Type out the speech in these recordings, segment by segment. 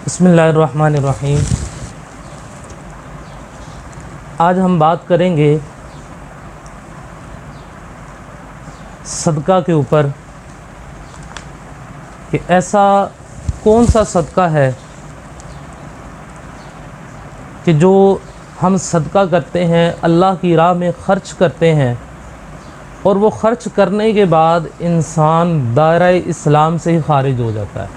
بسم اللہ الرحمن الرحیم۔ آج ہم بات کریں گے صدقہ کے اوپر کہ ایسا کون سا صدقہ ہے کہ جو ہم صدقہ کرتے ہیں، اللہ کی راہ میں خرچ کرتے ہیں، اور وہ خرچ کرنے کے بعد انسان دائرہ اسلام سے ہی خارج ہو جاتا ہے۔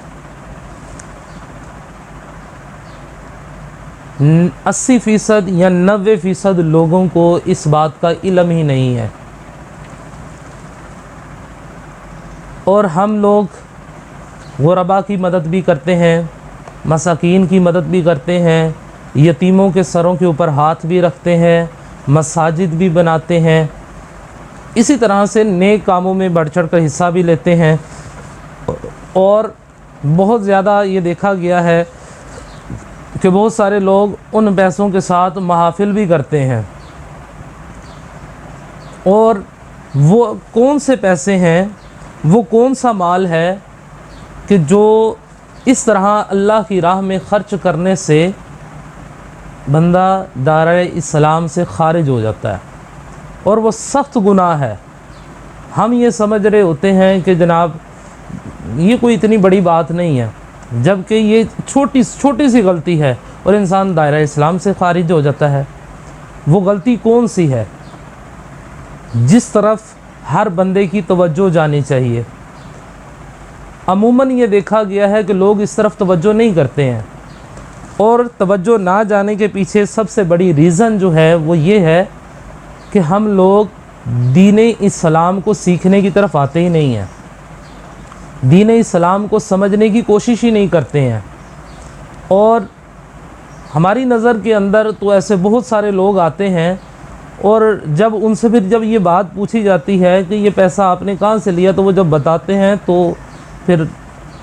80% یا 90% لوگوں کو اس بات کا علم ہی نہیں ہے، اور ہم لوگ غرباء کی مدد بھی کرتے ہیں، مساکین کی مدد بھی کرتے ہیں، یتیموں کے سروں کے اوپر ہاتھ بھی رکھتے ہیں، مساجد بھی بناتے ہیں، اسی طرح سے نیک کاموں میں بڑھ چڑھ کر حصہ بھی لیتے ہیں۔ اور بہت زیادہ یہ دیکھا گیا ہے کہ بہت سارے لوگ ان پیسوں کے ساتھ محافل بھی کرتے ہیں، اور وہ کون سے پیسے ہیں، وہ کون سا مال ہے کہ جو اس طرح اللہ کی راہ میں خرچ کرنے سے بندہ دائرہ اسلام سے خارج ہو جاتا ہے، اور وہ سخت گناہ ہے۔ ہم یہ سمجھ رہے ہوتے ہیں کہ جناب یہ کوئی اتنی بڑی بات نہیں ہے، جبکہ یہ چھوٹی سی غلطی ہے اور انسان دائرہ اسلام سے خارج ہو جاتا ہے۔ وہ غلطی کون سی ہے جس طرف ہر بندے کی توجہ جانی چاہیے؟ عموماً یہ دیکھا گیا ہے کہ لوگ اس طرف توجہ نہیں کرتے ہیں، اور توجہ نہ جانے کے پیچھے سب سے بڑی ریزن جو ہے وہ یہ ہے کہ ہم لوگ دین اسلام کو سیکھنے کی طرف آتے ہی نہیں ہیں، دین اسلام کو سمجھنے کی کوشش ہی نہیں کرتے ہیں۔ اور ہماری نظر کے اندر تو ایسے بہت سارے لوگ آتے ہیں، اور جب ان سے جب یہ بات پوچھی جاتی ہے کہ یہ پیسہ آپ نے کہاں سے لیا، تو وہ جب بتاتے ہیں تو پھر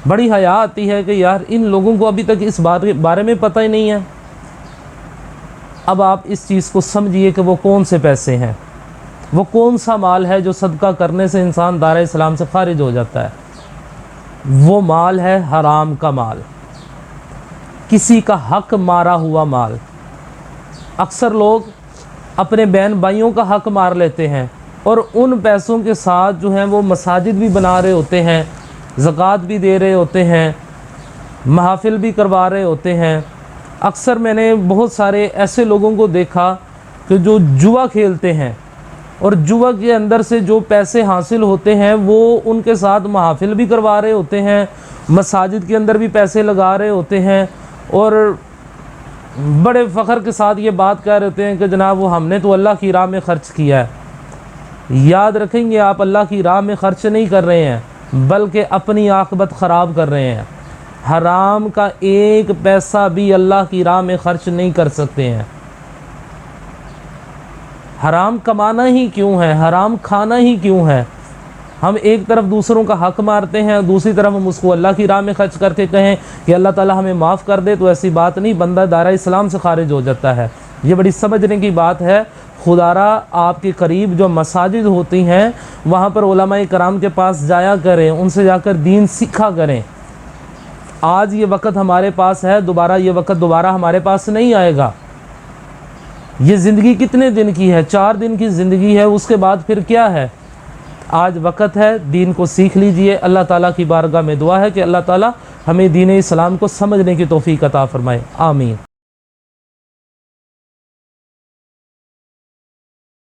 بڑی حیا آتی ہے کہ یار ان لوگوں کو ابھی تک اس بارے میں پتہ ہی نہیں ہے۔ اب آپ اس چیز کو سمجھیے کہ وہ کون سے پیسے ہیں، وہ کون سا مال ہے جو صدقہ کرنے سے انسان دائرہ اسلام سے خارج ہو جاتا ہے۔ وہ مال ہے حرام کا مال، کسی کا حق مارا ہوا مال۔ اکثر لوگ اپنے بہن بھائیوں کا حق مار لیتے ہیں، اور ان پیسوں کے ساتھ جو ہیں وہ مساجد بھی بنا رہے ہوتے ہیں، زکوٰۃ بھی دے رہے ہوتے ہیں، محافل بھی کروا رہے ہوتے ہیں۔ اکثر میں نے بہت سارے ایسے لوگوں کو دیکھا کہ جو جوا کھیلتے ہیں، اور جوا کے اندر سے جو پیسے حاصل ہوتے ہیں وہ ان کے ساتھ محافل بھی کروا رہے ہوتے ہیں، مساجد کے اندر بھی پیسے لگا رہے ہوتے ہیں، اور بڑے فخر کے ساتھ یہ بات کہہ رہے ہوتے ہیں کہ جناب وہ ہم نے تو اللہ کی راہ میں خرچ کیا ہے۔ یاد رکھیں گے، آپ اللہ کی راہ میں خرچ نہیں کر رہے ہیں، بلکہ اپنی عاقبت خراب کر رہے ہیں۔ حرام کا ایک پیسہ بھی اللہ کی راہ میں خرچ نہیں کر سکتے ہیں۔ حرام کمانا ہی کیوں ہے، حرام کھانا ہی کیوں ہے؟ ہم ایک طرف دوسروں کا حق مارتے ہیں، دوسری طرف ہم اس کو اللہ کی راہ میں خرچ کر کے کہیں کہ اللہ تعالی ہمیں معاف کر دے، تو ایسی بات نہیں، بندہ دائرہ اسلام سے خارج ہو جاتا ہے۔ یہ بڑی سمجھنے کی بات ہے۔ خدا را آپ کے قریب جو مساجد ہوتی ہیں وہاں پر علماء کرام کے پاس جایا کریں، ان سے جا کر دین سیکھا کریں۔ آج یہ وقت ہمارے پاس ہے، یہ وقت دوبارہ ہمارے پاس نہیں آئے گا۔ یہ زندگی کتنے دن کی ہے؟ 4 دن کی زندگی ہے، اس کے بعد پھر کیا ہے؟ آج وقت ہے، دین کو سیکھ لیجئے۔ اللہ تعالیٰ کی بارگاہ میں دعا ہے کہ اللہ تعالیٰ ہمیں دین اسلام کو سمجھنے کی توفیق عطا فرمائے، آمین۔